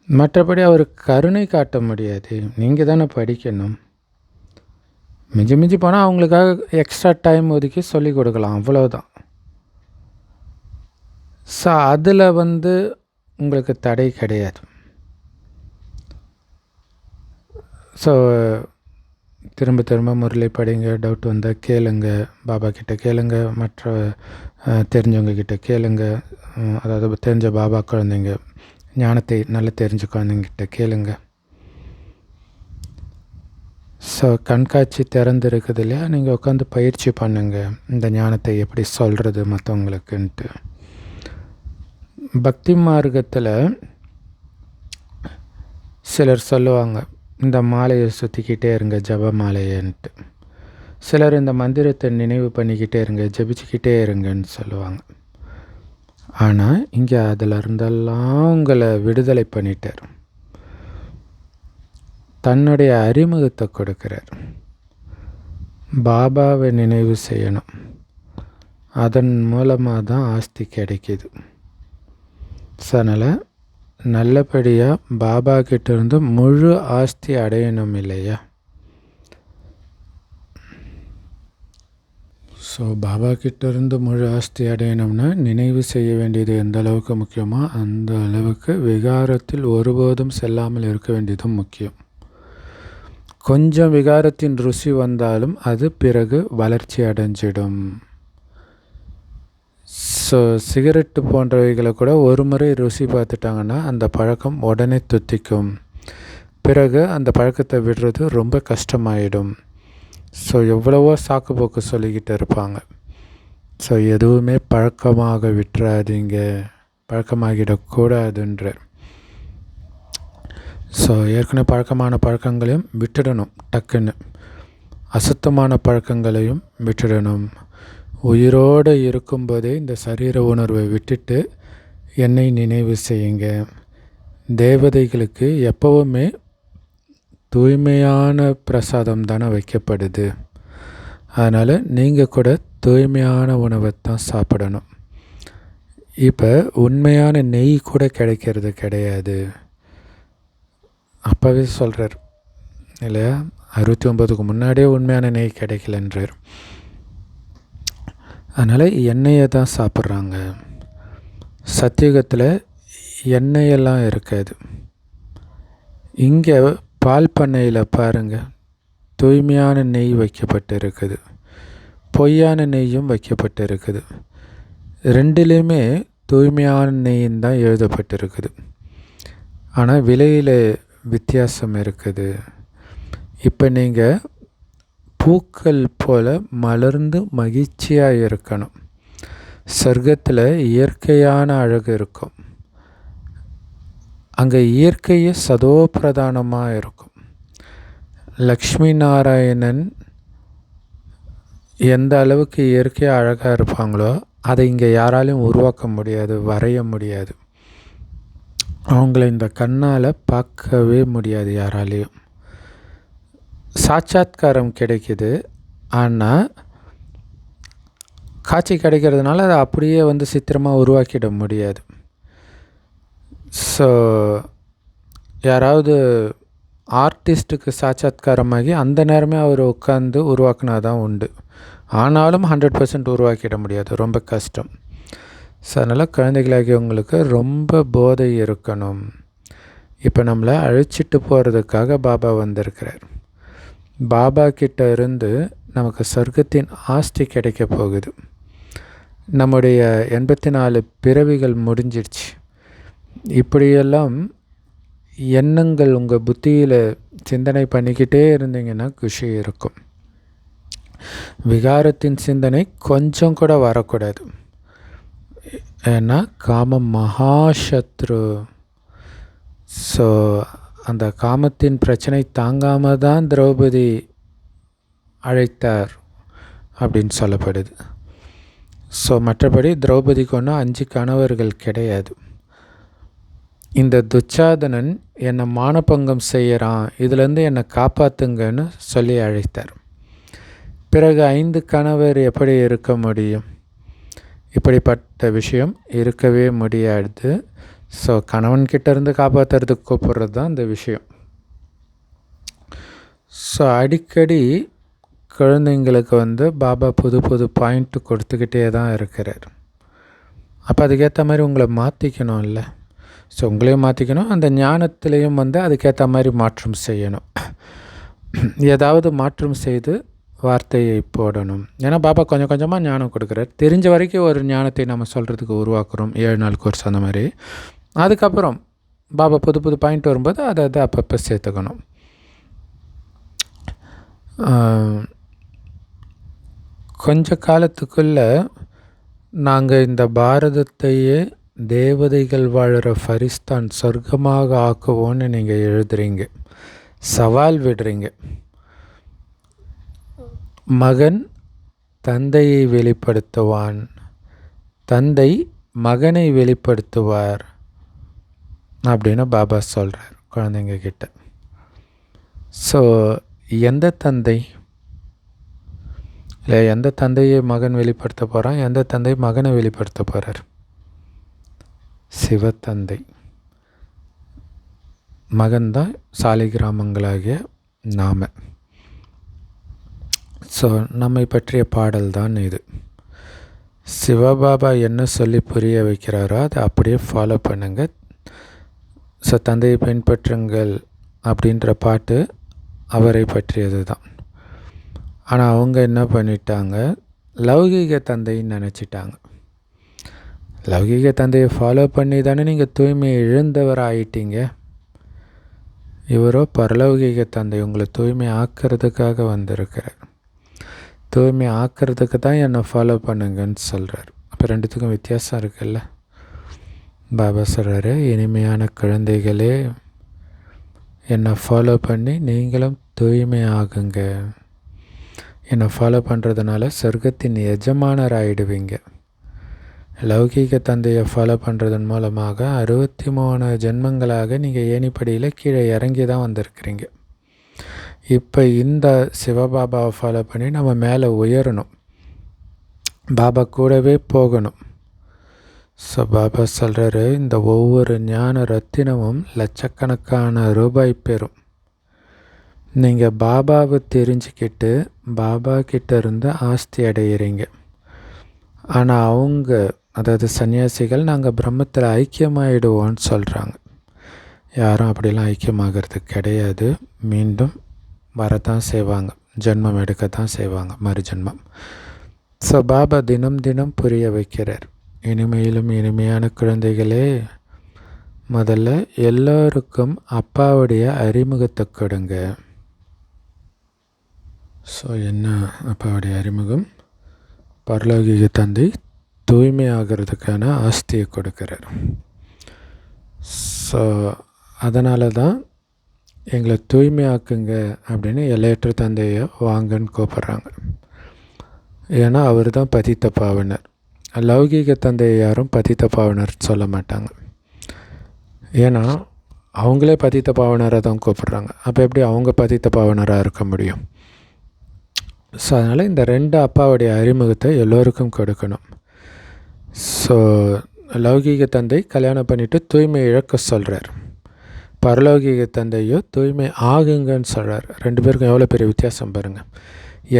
மற்றபடி அவர் கருணை காட்ட முடியாது. நீங்கள் தானே படிக்கணும். மிஞ்சி போனால் அவங்களுக்காக எக்ஸ்ட்ரா டைம் ஒதுக்கி சொல்லிக் கொடுக்கலாம், அவ்வளோதான். ஸோ அதில் உங்களுக்கு தடை கிடையாது. ஸோ திரும்ப முரளி படிங்க, டவுட் வந்தால் கேளுங்க, பாபா கிட்ட கேளுங்க, மற்ற தெரிஞ்சவங்க கிட்ட கேளுங்க. அதாவது தெரிஞ்ச பாபா குழந்தைங்க, ஞானத்தை நல்லா தெரிஞ்ச குழந்தைங்கிட்ட கேளுங்க. ஸோ கண்காட்சி திறந்துருக்குது இல்லையா, நீங்கள் உட்காந்து பயிற்சி பண்ணுங்கள் இந்த ஞானத்தை எப்படி சொல்கிறது மற்றவங்களுக்குன்ட்டு. பக்தி மார்க்கத்தில் சிலர் சொல்லுவாங்க, இந்த மாலையை சுற்றிக்கிட்டே இருங்க, ஜப மாலையன்ட்டு. சிலர் இந்த மந்திரத்தை நினைவு பண்ணிக்கிட்டே இருங்க, ஜபிச்சுக்கிட்டே இருங்கன்னு சொல்லுவாங்க. ஆனால் இங்கே அதில் இருந்தெல்லாம் உங்களை விடுதலை பண்ணிட்டார். தன்னுடைய அறிமுகத்தை கொடுக்கிறார். பாபாவை நினைவு செய்யணும், அதன் மூலமாக தான் ஆஸ்தி கிடைக்கிது. ஸோ அதனால் நல்லபடியாக பாபா கிட்டேருந்து முழு ஆஸ்தி அடையணும் இல்லையா? ஸோ பாபா கிட்டேருந்து முழு ஆஸ்தி அடையணும்னா நினைவு செய்ய வேண்டியது எந்த அளவுக்கு முக்கியமோ அந்த அளவுக்கு விகாரத்தில் ஒருபோதும் செல்லாமல் இருக்க வேண்டியதும் முக்கியம். கொஞ்சம் விகாரத்தின் ருசி வந்தாலும் அது பிறகு வளர்ச்சி அடைஞ்சிடும். ஸோ சிகரெட்டு போன்றவைகளை கூட ஒரு முறை ருசி பார்த்துட்டாங்கன்னா அந்த பழக்கம் உடனே துத்திக்கும். பிறகு அந்த பழக்கத்தை விடுறது ரொம்ப கஷ்டமாயிடும். ஸோ எவ்வளவோ சாக்கு போக்கு சொல்லிக்கிட்டு இருப்பாங்க. ஸோ எதுவுமே பழக்கமாக விட்டுறாதீங்க, பழக்கமாகிடக்கூடாதுன்ற. ஸோ ஏற்கனவே பழக்கமான பழக்கங்களையும் விட்டுடணும் டக்குன்னு. அசுத்தமான பழக்கங்களையும் விட்டுடணும். உயிரோடு இருக்கும்போதே இந்த சரீர உணர்வை விட்டுட்டு என்னை நினைவு செய்யுங்க. தேவதைகளுக்கு எப்போவுமே தூய்மையான பிரசாதம் தானே வைக்கப்படுது. அதனால் நீங்கள் கூட தூய்மையான உணவை தான் சாப்பிடணும். இப்போ உண்மையான நெய் கூட கிடைக்கிறது கிடையாது. அப்போவே சொல்கிறார் இல்லையா, 69க்கு முன்னாடியே உண்மையான நெய் கிடைக்கலன்றார். அதனால் எண்ணெயை தான் சாப்பிட்றாங்க. சத்தியுகத்தில் எண்ணெயெல்லாம் இருக்காது. இங்கே பால் பண்ணையில் பாருங்கள், தூய்மையான நெய் வைக்கப்பட்டு இருக்குது, பொய்யான நெய்யும் வைக்கப்பட்டு இருக்குது. ரெண்டுலேயுமே தூய்மையான நெய்ன்னு தான் எழுதப்பட்டிருக்குது. ஆனால் விலையில் வித்தியாசம் இருக்குது. இப்போ நீங்கள் பூக்கள் போல் மலர்ந்து மகிழ்ச்சியாக இருக்கணும். சொர்க்கத்தில் இயற்கையான அழகு இருக்கும். அங்கே இயற்கையே சதோ பிரதானமாக இருக்கும். லக்ஷ்மி நாராயணன் எந்த அளவுக்கு இயற்கையாக அழகாக இருப்பாங்களோ அதை இங்கே யாராலையும் உருவாக்க முடியாது, வரைய முடியாது. அவங்கள இந்த கண்ணால் பார்க்கவே முடியாது யாராலையும். சாட்சாத்காரம் கிடைக்கிது, ஆனால் காட்சி கிடைக்கிறதுனால அதை அப்படியே சித்திரமாக உருவாக்கிட முடியாது. ஸோ யாராவது ஆர்டிஸ்ட்டுக்கு சாட்சாத்காரமாகி அந்த நேரமே அவர் உட்காந்து உருவாக்குனா தான் உண்டு. ஆனாலும் 100% உருவாக்கிட முடியாது, ரொம்ப கஷ்டம். ஸோ அதனால் குழந்தைகளாகியவங்களுக்கு ரொம்ப போதை இருக்கணும். இப்போ நம்மளை அழைச்சிட்டு போகிறதுக்காக பாபா வந்திருக்கிறார். பாபா கிட்ட இருந்து நமக்கு சொர்க்கத்தின் ஆஸ்தி கிடைக்க போகுது. நம்முடைய 84 பிறவிகள் முடிஞ்சிடுச்சு. இப்படியெல்லாம் எண்ணங்கள் உங்கள் புத்தியில் சிந்தனை பண்ணிக்கிட்டே இருந்தீங்கன்னா குஷி இருக்கும். விகாரத்தின் சிந்தனை கொஞ்சம் கூட வரக்கூடாது. ஏன்னா காமம் மகாசத்ரு. ஸோ அந்த காமத்தின் பிரச்சனை தாங்காமல் தான் திரௌபதி அழைத்தார் அப்படின்னு சொல்லப்படுது. ஸோ மற்றபடி திரௌபதிக்கு ஒன்றும் 5 கணவர்கள் கிடையாது. இந்த துச்சாதனன் என்னை மானபங்கம் செய்கிறான், இதுலேருந்து என்னை காப்பாற்றுங்கன்னு சொல்லி அழைத்தார். பிறகு 5 கணவர் எப்படி இருக்க முடியும்? இப்படிப்பட்ட விஷயம் இருக்கவே முடியாது. ஸோ கணவன்கிட்டேருந்து காப்பாற்றுறதுக்கு கூப்பிட்றது தான் இந்த விஷயம். ஸோ அடிக்கடி குழந்தைங்களுக்கு பாபா புது புது பாயிண்ட் கொடுத்துக்கிட்டே தான் இருக்கிறார். அப்போ அதுக்கேற்ற மாதிரி உங்களை மாற்றிக்கணும் இல்லை? ஸோ உங்களையும் மாற்றிக்கணும், அந்த ஞானத்திலையும் அதுக்கேற்ற மாதிரி மாற்றம் செய்யணும். ஏதாவது மாற்றம் செய்து வார்த்தையை போடணும். ஏன்னா பாபா கொஞ்சம் கொஞ்சமாக ஞானம் கொடுக்குறார். தெரிஞ்ச வரைக்கும் ஒரு ஞானத்தை நம்ம சொல்கிறதுக்கு உருவாக்குறோம், 7 நாள் கோர்ஸ் அந்த மாதிரி. அதுக்கப்புறம் பாபா புது புது பாயிண்ட் வரும்போது அதை அப்பப்போ சேர்த்துக்கணும். கொஞ்ச காலத்துக்குள்ளே நாங்கள் இந்த பாரதத்தையே தேவதைகள் வாழ்கிற ஃபரிஸ்தான் சொர்க்கமாக ஆக்குவோன்னு நீங்கள் எழுதுறீங்க, சவால் விடுறீங்க. மகன் தந்தையை வெளிப்படுத்துவான், தந்தை மகனை வெளிப்படுத்துவார் அப்படின்னு பாபா சொல்கிறார் குழந்தைங்க கிட்ட. ஸோ எந்த தந்தை இல்லை, எந்த தந்தையை மகன் வெளிப்படுத்த போகிறான், எந்த தந்தை மகனை வெளிப்படுத்த போகிறார்? சிவத்தந்தை. மகன்தான் சாலிகிராமங்களாகிய நாம. ஸோ நம்மை பற்றிய பாடல் தான் இது. சிவபாபா என்ன சொல்லி புரிய வைக்கிறாரோ அதை அப்படியே ஃபாலோ பண்ணுங்கள். ஸோ தந்தையை பின்பற்றுங்கள் அப்படின்ற பாட்டு அவரை பற்றியது தான். ஆனால் அவங்க என்ன பண்ணிட்டாங்க, லௌகீக தந்தைன்னு நினச்சிட்டாங்க. லௌகீக தந்தையை ஃபாலோ பண்ணி தானே நீங்கள் தூய்மையை இழந்தவர் ஆயிட்டீங்க. இவரோ பரலௌகீக தந்தை உங்களை தூய்மை ஆக்கிறதுக்காக வந்திருக்கிறார். தூய்மை ஆக்கிறதுக்கு தான் என்னை ஃபாலோ பண்ணுங்கன்னு சொல்கிறார். அப்போ ரெண்டுத்துக்கும் வித்தியாசம் இருக்குல்ல. பாபா சொல்கிறாரு, இனிமையான குழந்தைகளே, என்னை ஃபாலோ பண்ணி நீங்களும் தூய்மை ஆகுங்க. என்னை ஃபாலோ பண்ணுறதுனால சொர்க்கத்தின் எஜமானர் ஆகிடுவீங்க. லௌகீக தந்தையை ஃபாலோ பண்ணுறதன் மூலமாக 63 ஜென்மங்களாக நீங்கள் ஏணிப்படியில் கீழே இறங்கி தான் வந்திருக்கிறீங்க. இப்போ இந்த சிவபாபாவை ஃபாலோ பண்ணி நம்ம மேலே உயரணும், பாபா கூடவே போகணும். ஸோ பாபா சொல்கிறாரு, இந்த ஒவ்வொரு ஞான ரத்தினமும் லட்சக்கணக்கான ரூபாய் பெறும். நீங்கள் பாபாவை தெரிஞ்சுக்கிட்டு பாபா கிட்ட இருந்து ஆஸ்தி அடையிறீங்க. ஆனால் அவங்க, அதாவது சன்னியாசிகள், நாங்கள் பிரம்மத்தில் ஐக்கியமாகிடுவோன்னு சொல்கிறாங்க. யாரும் அப்படிலாம் ஐக்கியமாகிறது கிடையாது. மீண்டும் வரத்தான் செய்வாங்க, ஜென்மம் எடுக்கத்தான் செய்வாங்க, மறுஜென்மம். ஸோ பாபா தினம் தினம் புரிய வைக்கிறார், இனிமையிலும் இனிமையான குழந்தைகளே, முதல்ல எல்லோருக்கும் அப்பாவுடைய அறிமுகத்தை கொடுங்க. ஸோ என்ன அப்பாவுடைய அறிமுகம்? பரலோகிக தந்தை தூய்மை ஆகிறதுக்கான ஆஸ்தியை கொடுக்கிறார். ஸோ அதனால தான் எங்களை தூய்மையாக்குங்க அப்படின்னு எல்லையற்ற தந்தையை வாங்கன்னு கூப்பிட்றாங்க. ஏன்னா அவர் தான் பதித்த பாவனர். லௌகீக தந்தையை யாரும் பதித்த பாவனர் சொல்ல மாட்டாங்க. ஏன்னா அவங்களே பதித்த பாவனராக தான் கூப்பிட்றாங்க. அப்போ எப்படி அவங்க பதித்த பாவனராக இருக்க முடியும்? ஸோ அதனால் இந்த 2 அப்பாவுடைய அறிமுகத்தை எல்லோருக்கும் கொடுக்கணும். ஸோ லௌகீக தந்தை கல்யாணம் பண்ணிவிட்டு தூய்மை இழக்க சொல்கிறார். பரலௌகீக தந்தையோ தூய்மை ஆகுங்கன்னு சொல்கிறார். 2 பேருக்கும் எவ்வளோ பெரிய வித்தியாசம் பாருங்கள்.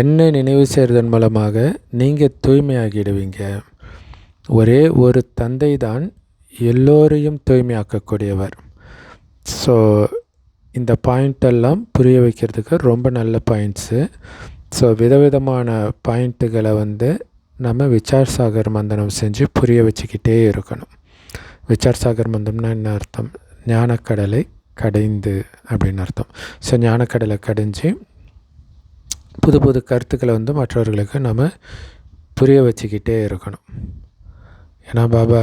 என்னை நினைவு செய்கிறதன் மூலமாக நீங்கள் தூய்மையாகிடுவீங்க. ஒரே ஒரு தந்தை தான் எல்லோரையும் தூய்மையாக்கக்கூடியவர். ஸோ இந்த பாயிண்டெல்லாம் புரிய வைக்கிறதுக்கு ரொம்ப நல்ல பாயிண்ட்ஸு. ஸோ விதவிதமான பாயிண்ட்டுகளை நம்ம விசார் சாகர் மந்தனம் செஞ்சு புரிய வச்சுக்கிட்டே இருக்கணும். விசார் சாகர் மந்தம்னா என்ன அர்த்தம்? ஞானக்கடலை கடைந்து அப்படின்னு அர்த்தம். ஸோ ஞானக்கடலை கடைஞ்சி புது புது கருத்துக்களை மற்றவர்களுக்கு நம்ம புரிய வச்சுக்கிட்டே இருக்கணும். ஏன்னா பாபா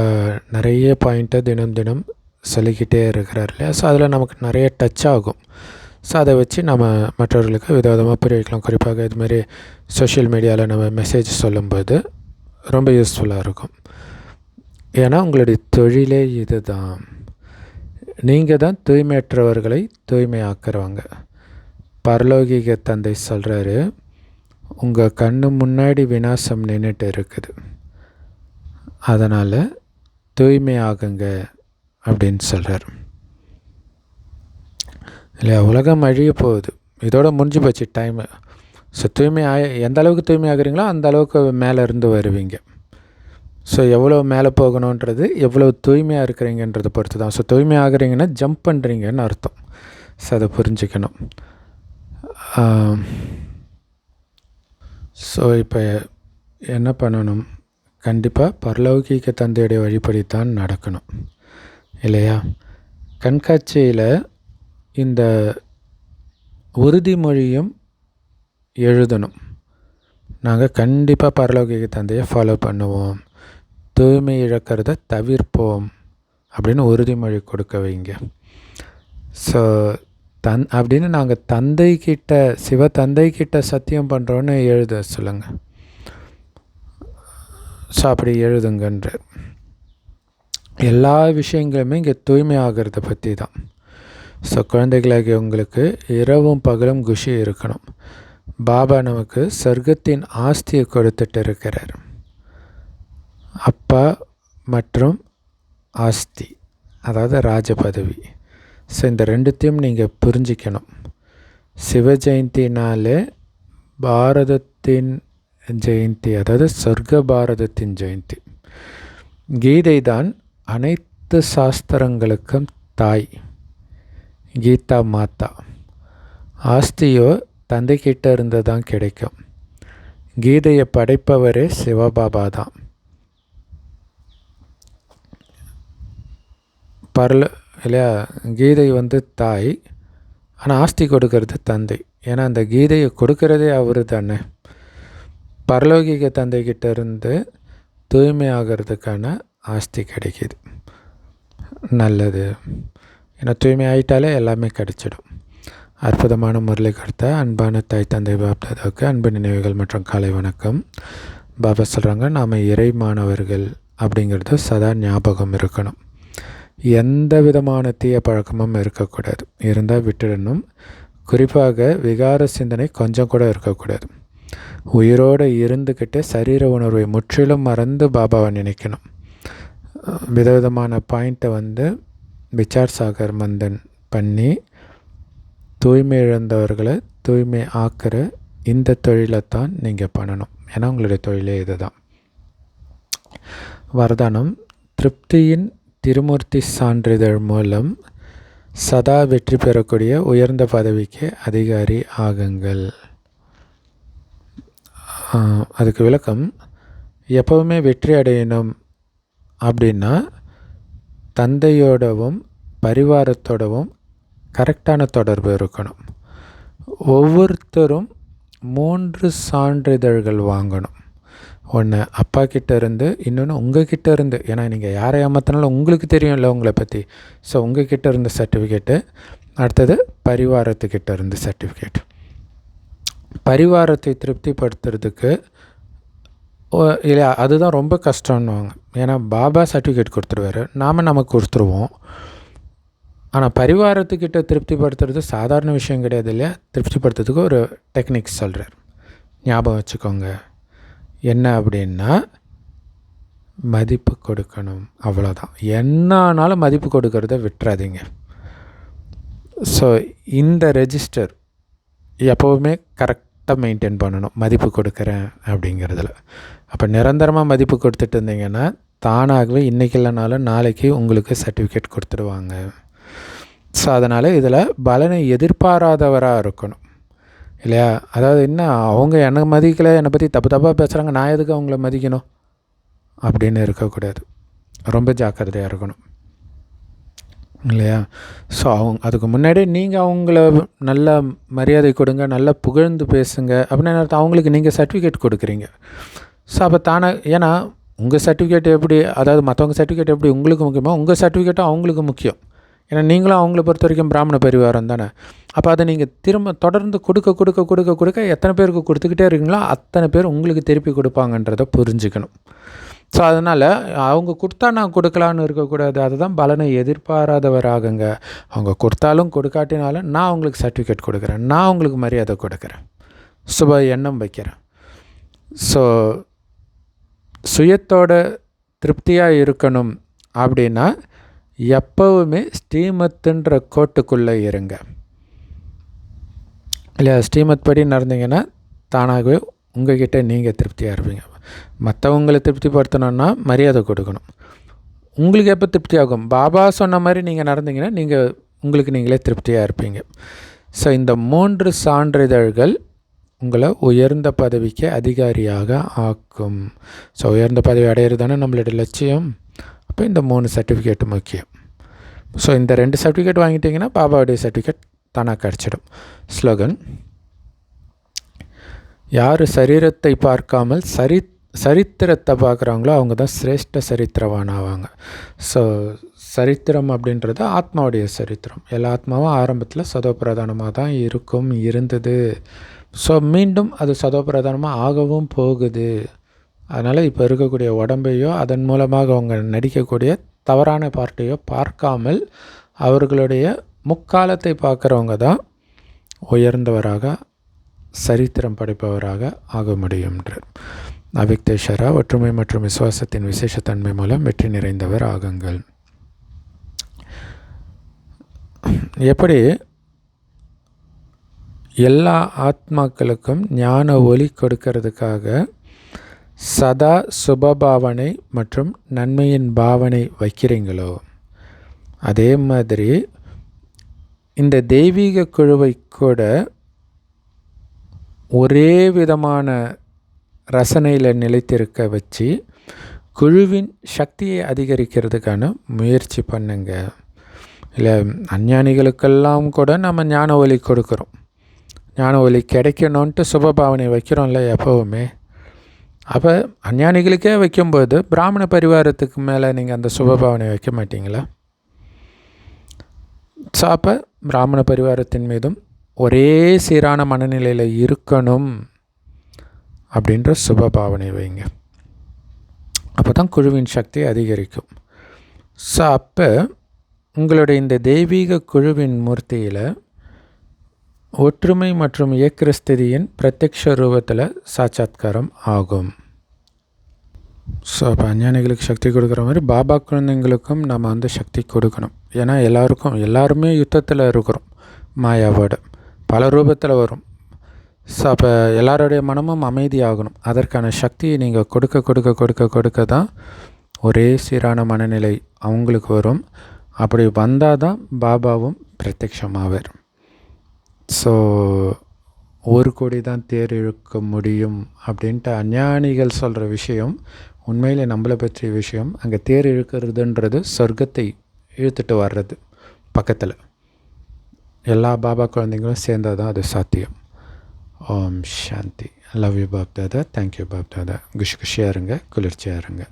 நிறைய பாயிண்ட்டை தினம் தினம் சொல்லிக்கிட்டே இருக்கிறார் இல்லையா? ஸோ அதில் நமக்கு நிறைய டச் ஆகும். ஸோ அதை வச்சு நம்ம மற்றவர்களுக்கு விதவிதமாக புரிய வைக்கலாம். குறிப்பாக இதுமாரி சோஷியல் மீடியாவில் நம்ம மெசேஜ் சொல்லும்போது ரொம்ப யூஸ்ஃபுல்லாக இருக்கும். ஏன்னா உங்களுடைய தொழிலே இது தான். நீங்கள் தான் தூய்மையற்றவர்களை தூய்மையாக்குறவங்க. பரலோகிக தந்தை சொல்கிறாரு, உங்கள் கண்ணு முன்னாடி விநாசம் நின்றுட்டு இருக்குது, அதனால் தூய்மையாகுங்க அப்படின்னு சொல்கிறார் இல்லையா? உலகம் அழிய போகுது, இதோட முடிஞ்சு போச்சு டைமு. ஸோ எந்த அளவுக்கு தூய்மை ஆகுறீங்களோ அந்த அளவுக்கு மேலே இருந்து வருவீங்க. ஸோ எவ்வளோ மேலே போகணுன்றது எவ்வளோ தூய்மையாக இருக்கிறீங்கன்றதை பொறுத்து தான். ஸோ தூய்மை ஆகுறீங்கன்னா ஜம்ப் பண்ணுறீங்கன்னு அர்த்தம். ஸோ அதை புரிஞ்சுக்கணும். ஸோ இப்போ என்ன பண்ணணும்? கண்டிப்பாக பரலௌகீக தந்தையுடைய வழிபடித்தான் நடக்கணும் இல்லையா? கண்காட்சியில் இந்த உறுதிமொழியும் எழுதணும். நாங்கள் கண்டிப்பாக பரலௌகீக தந்தையை ஃபாலோ பண்ணுவோம், தூய்மை இழக்கிறத தவிர்ப்போம் அப்படின்னு உறுதிமொழி கொடுக்க வைங்க. ஸோ அப்படின்னு நாங்கள் தந்தைக்கிட்ட, சிவ தந்தைக்கிட்ட சத்தியம் பண்ணுறோன்னு எழுத சொல்லுங்கள். ஸோ அப்படி எழுதுங்கன்ற எல்லா விஷயங்களுமே இங்கே தூய்மை ஆகிறத பற்றி தான். ஸோ குழந்தைகளாகிய உங்களுக்கு இரவும் பகலும் குஷி இருக்கணும். பாபா நமக்கு சொர்க்கத்தின் ஆஸ்தியை கொடுத்துட்டு இருக்கிறார். அப்பா மற்றும் ஆஸ்தி, அதாவது ராஜ பதவி. ஸோ இந்த ரெண்டுத்தையும் நீங்கள் புரிஞ்சிக்கணும். சிவ ஜெயந்தினாலே பாரதத்தின் ஜெயந்தி, அதாவது சொர்க்க பாரதத்தின் ஜெயந்தி. கீதை தான் அனைத்து சாஸ்திரங்களுக்கும் தாய், கீதா மாதா. ஆஸ்தியோ தந்தைக்கிட்ட இருந்து தான் கிடைக்கும். கீதையை படைப்பவரே சிவபாபா தான். இல்லையா? கீதை தாய், ஆனால் ஆஸ்தி கொடுக்கறது தந்தை. ஏன்னா அந்த கீதையை கொடுக்கறதே அவர் தானே. பரலோகிக தந்தைக்கிட்ட இருந்து தூய்மை ஆகிறதுக்கான ஆஸ்தி கிடைக்கிது. நல்லது. ஏன்னா தூய்மை ஆகிட்டாலே எல்லாமே கிடைச்சிடும். அற்புதமான முரளி கொடுத்த அன்பான தாய் தந்தை பாப்தாதாவுக்கு அன்பு நினைவுகள் மற்றும் காலை வணக்கம். பாபா சொல்கிறாங்க, நாம் இறை மாணவர்கள் அப்படிங்கிறது சதா ஞாபகம் இருக்கணும். எந்த விதமான தீய பழக்கமும் இருக்கக்கூடாது. இருந்தால் விட்டுடணும். குறிப்பாக விகார சிந்தனை கொஞ்சம் கூட இருக்கக்கூடாது. உயிரோடு இருந்துக்கிட்டு சரீர உணர்வை முற்றிலும் மறந்து பாபாவை நினைக்கணும். விதவிதமான பாயிண்ட்டை விசார் சாகர் மந்தன் பண்ணி தூய்மை இழந்தவர்களை தூய்மை ஆக்கிற இந்த தொழிலைத்தான் நீங்கள் பண்ணணும். ஏன்னா உங்களுடைய தொழிலே இது தான். வரதானம்: திருப்தியின் திருமூர்த்தி சான்றிதழ் மூலம் சதா வெற்றி பெறக்கூடிய உயர்ந்த பதவிக்கு அதிகாரி ஆகுங்கள். அதுக்கு விளக்கம்: எப்போவுமே வெற்றி அடையணும் அப்படின்னா தந்தையோடவும் பரிவாரத்தோடவும் கரெக்டான தொடர்பு இருக்கணும். ஒவ்வொருத்தரும் 3 சான்றிதழ்கள் வாங்கணும். ஒன்று அப்பா கிட்டே இருந்து, இன்னொன்று உங்கள் கிட்டே இருந்து. ஏன்னா நீங்கள் யாரை ஏமாத்தினாலும் உங்களுக்கு தெரியும்ல உங்களை பற்றி. ஸோ உங்கள் கிட்டே இருந்து சர்டிஃபிகேட்டு. அடுத்தது பரிவாரத்துக்கிட்ட இருந்து சர்டிஃபிகேட். பரிவாரத்தை திருப்திப்படுத்துறதுக்கு இல்லையா, அதுதான் ரொம்ப கஷ்டம்னுவாங்க. ஏன்னா பாபா சர்டிஃபிகேட் கொடுத்துருவாரு, நமக்கு கொடுத்துருவோம். ஆனால் பரிவாரத்துக்கிட்ட திருப்திப்படுத்துறது சாதாரண விஷயம் கிடையாது இல்லையா. திருப்திப்படுத்துறதுக்கு ஒரு டெக்னிக்ஸ் சொல்கிறார், ஞாபகம் வச்சுக்கோங்க. என்ன அப்படின்னா மதிப்பு கொடுக்கணும், அவ்வளோதான். என்னானாலும் மதிப்பு கொடுக்கறத விட்டுறாதீங்க. ஸோ இந்த ரெஜிஸ்டர் எப்போவுமே கரெக்டாக மெயின்டைன் பண்ணணும், மதிப்பு கொடுக்குறேன் அப்படிங்கிறதுல. அப்போ நிரந்தரமாக மதிப்பு கொடுத்துட்டு இருந்தீங்கன்னா தானாகவே இன்றைக்கி இல்லைனாலும் நாளைக்கு உங்களுக்கு சர்டிஃபிகேட் கொடுத்துடுவாங்க. ஸோ அதனால் இதில் பலனை எதிர்பாராதவராக இருக்கணும் இல்லையா. அதாவது என்ன, அவங்க என்னை மதிக்கலை, என்னை பற்றி தப்பாக பேசுகிறாங்க, நான் எதுக்கு அவங்கள மதிக்கணும் அப்படின்னு இருக்கக்கூடாது. ரொம்ப ஜாக்கிரதையாக இருக்கணும் இல்லையா. ஸோ அதுக்கு முன்னாடி நீங்கள் அவங்கள நல்ல மரியாதை கொடுங்க, நல்லா புகழ்ந்து பேசுங்க அப்படின்னு அர்த்தம். அவங்களுக்கு நீங்கள் சர்டிஃபிகேட் கொடுக்குறீங்க. ஸோ அப்போ தானே, ஏன்னா உங்கள் சர்டிஃபிகேட் எப்படி, அதாவது மற்றவங்க சர்டிஃபிகேட் எப்படி உங்களுக்கு முக்கியமோ உங்கள் சர்டிஃபிகேட்டும் அவங்களுக்கு முக்கியம். ஏன்னா நீங்களும் அவங்கள பொறுத்த வரைக்கும் பிராமண பரிவாரம் தானே. அப்போ அதை நீங்கள் தொடர்ந்து கொடுக்க எத்தனை பேருக்கு கொடுத்துக்கிட்டே இருக்கீங்களோ அத்தனை பேர் உங்களுக்கு திருப்பி கொடுப்பாங்கன்றதை புரிஞ்சுக்கணும். ஸோ அதனால் அவங்க கொடுத்தா நான் கொடுக்கலான்னு இருக்கக்கூடாது. அதுதான் பலனை எதிர்பாராதவராகுங்க. அவங்க கொடுத்தாலும் கொடுக்காட்டினாலும் நான் அவங்களுக்கு சர்டிஃபிகேட் கொடுக்குறேன், நான் அவங்களுக்கு மரியாதை கொடுக்குறேன், சுப எண்ணம் வைக்கிறேன். ஸோ சுயத்தோட திருப்தியாக இருக்கணும் அப்படின்னா எப்போவுமே ஸ்ரீமத்துன்ற கோட்டுக்குள்ளே இருங்க இல்லையா. ஸ்ரீமத் படி நடந்தீங்கன்னா தானாகவே உங்கள்கிட்ட நீங்கள் திருப்தியாக இருப்பீங்க. மற்றவங்களை திருப்திப்படுத்தணுன்னா மரியாதை கொடுக்கணும். உங்களுக்கு எப்போ திருப்தி ஆகும், பாபா சொன்ன மாதிரி நீங்கள் நடந்தீங்கன்னா நீங்கள் உங்களுக்கு நீங்களே திருப்தியாக இருப்பீங்க. ஸோ இந்த 3 சான்றிதழ்கள் உங்களை உயர்ந்த பதவிக்கு அதிகாரியாக ஆக்கும். ஸோ உயர்ந்த பதவி அடையிறது தானே நம்மளோட லட்சியம். அப்போ இந்த 3 சர்டிஃபிகேட்டு முக்கியம். ஸோ இந்த 2 சர்டிஃபிகேட் வாங்கிட்டிங்கன்னா பாபாவுடைய சர்டிஃபிகேட் தானாக கிடச்சிடும். ஸ்லோகன்: யார் சரீரத்தை பார்க்காமல் சரித்திரத்தை பார்க்குறாங்களோ அவங்க தான் சிரேஷ்ட சரித்திரவான் ஆவாங்க. ஸோ சரித்திரம் அப்படின்றது ஆத்மாவுடைய சரித்திரம். எல்லா ஆத்மாவும் ஆரம்பத்தில் சதோபிரதானமாக தான் இருந்தது. ஸோ மீண்டும் அது சதோபிரதானமாக ஆகவும் போகுது. அதனால் இப்போ இருக்கக்கூடிய உடம்பையோ அதன் மூலமாக அவங்க நடிக்கக்கூடிய தவறான பார்ட்டையோ பார்க்காமல் அவர்களுடைய முக்காலத்தை பார்க்குறவங்க தான் உயர்ந்தவராக சரித்திரம் படைப்பவராக ஆக முடியும்ன்றார். அவிக்தேஸ்வரா ஒற்றுமை மற்றும் விசுவாசத்தின் விசேஷத்தன்மை மூலம் வெற்றி நிறைந்தவர் ஆகுங்கள். எப்படி எல்லா ஆத்மாக்களுக்கும் ஞான ஒளி கொடுக்கறதுக்காக சதா சுபபாவனை மற்றும் நன்மையின் பாவனை வைக்கிறீங்களோ அதே மாதிரி இந்த தெய்வீக குழுவை கூட ஒரே விதமான ரசனையில் நிலைத்திருக்க வச்சு குழுவின் சக்தியை அதிகரிக்கிறதுக்கான முயற்சி பண்ணுங்க. இல்லை, அஞ்ஞானிகளுக்கெல்லாம் கூட நம்ம ஞான ஒலி கொடுக்குறோம். ஞான ஒலி கிடைக்கணுன்ட்டு சுபபாவனை வைக்கிறோம்ல எப்போவுமே. அப்போ அஞ்ஞானிகளுக்கே வைக்கும்போது பிராமண பரிவாரத்துக்கு மேலே நீங்கள் அந்த சுபபாவனை வைக்க மாட்டீங்களா? ஸோ அப்போ பிராமண பரிவாரத்தின் மீதும் ஒரே சீரான மனநிலையில் இருக்கணும் அப்படின்ற சுபபாவனை வைங்க. அப்போ தான் குழுவின் சக்தி அதிகரிக்கும். ஸோ அப்போ உங்களுடைய இந்த தெய்வீக குழுவின் மூர்த்தியில் ஒற்றுமை மற்றும் ஏக்கிரஸ்திதியின் பிரத்யக்ஷ ரூபத்தில் சாட்சாத்காரம் ஆகும். ஸோ அப்போ அஞ்ஞானிகளுக்கு சக்தி கொடுக்குற மாதிரி பாபா குழந்தைங்களுக்கும் நம்ம சக்தி கொடுக்கணும். ஏன்னா எல்லாருமே யுத்தத்தில் இருக்கிறோம். மாயாவோட பல ரூபத்தில் வரும். ஸோ அப்போ எல்லாருடைய மனமும் அமைதியாகணும். அதற்கான சக்தியை நீங்கள் கொடுக்க கொடுக்க கொடுக்க கொடுக்க தான் ஒரே சீரான மனநிலை அவங்களுக்கு வரும். அப்படி வந்தால் தான் பாபாவும் பிரத்யக்ஷமாவார். ஸோ 1 கோடி தான் தேர் இழுக்க முடியும் அப்படின்ட்டு அஞ்ஞானிகள் சொல்கிற விஷயம் உண்மையிலே நம்மளை பற்றிய விஷயம். அங்கே தேர் இழுக்கிறதுன்றது சொர்க்கத்தை இழுத்துட்டு வர்றது பக்கத்தில். எல்லா பாபா குழந்தைங்களும் சேர்ந்தால் தான் அது சாத்தியம். ஓம் சாந்தி. Love you BapDada. Thank you BapDada. குஷியாக இருங்க, குளிர்ச்சியாக இருங்க.